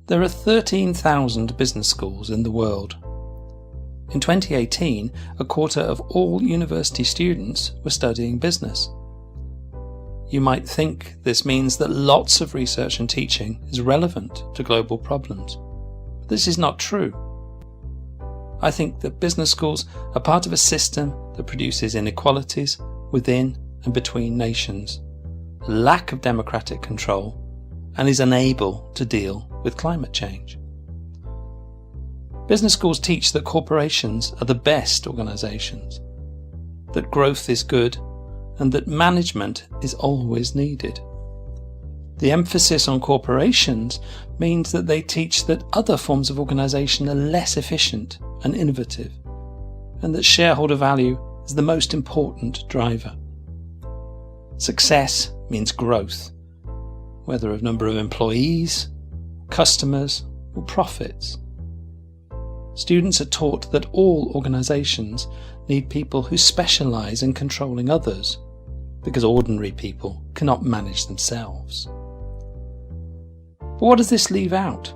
There are 13,000 business schools in the world. In 2018, a quarter of all university students were studying business. You might think this means that lots of research and teaching is relevant to global problems. But this is not true. I think that business schools are part of a system that produces inequalities within and between nations, a lack of democratic control, and is unable to deal with climate change. Business schools teach that corporations are the best organisations, that growth is good, and that management is always needed. The emphasis on corporations means that they teach that other forms of organisation are less efficient and innovative, and that shareholder value is the most important driver. Success means growth, whether of number of employees, customers, or profits. Students are taught that all organisations need people who specialise in controlling others, because ordinary people cannot manage themselves. But what does this leave out?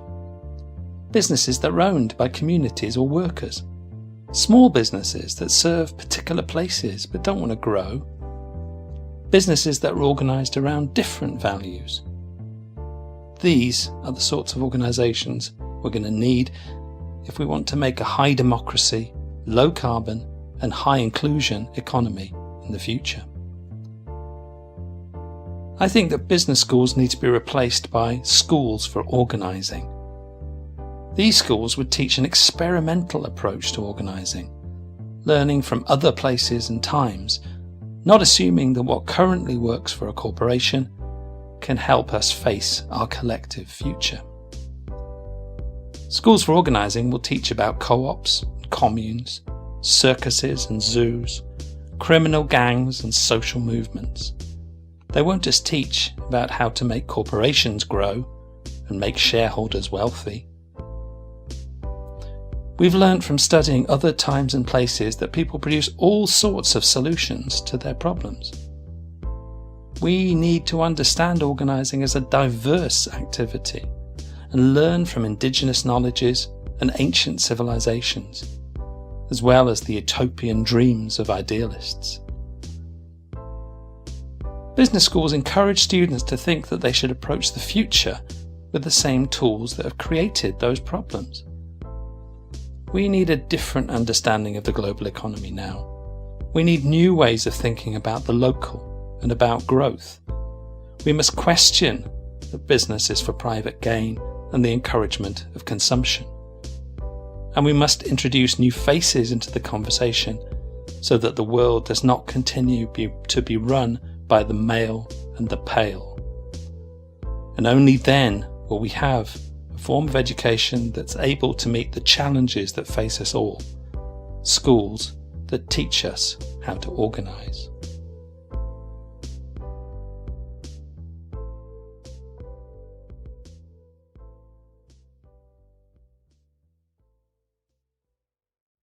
Businesses that are owned by communities or workers. Small businesses that serve particular places but don't want to grow. Businesses that are organised around different values. These are the sorts of organisations we're going to need if we want to make a high democracy, low carbon and high inclusion economy in the future. I think that business schools need to be replaced by schools for organising. These schools would teach an experimental approach to organising, learning from other places and times, not assuming that what currently works for a corporation can help us face our collective future. Schools for Organising will teach about co-ops, communes, circuses and zoos, criminal gangs and social movements. They won't just teach about how to make corporations grow and make shareholders wealthy. We've learnt from studying other times and places that people produce all sorts of solutions to their problems. We need to understand organising as a diverse activity and learn from indigenous knowledges and ancient civilizations, as well as the utopian dreams of idealists. Business schools encourage students to think that they should approach the future with the same tools that have created those problems. We need a different understanding of the global economy now. We need new ways of thinking about the local and about growth. We must question that business is for private gain and the encouragement of consumption. And we must introduce new faces into the conversation so that the world does not continue to be run by the male and the pale. And only then will we have a form of education that's able to meet the challenges that face us all. Schools that teach us how to organise.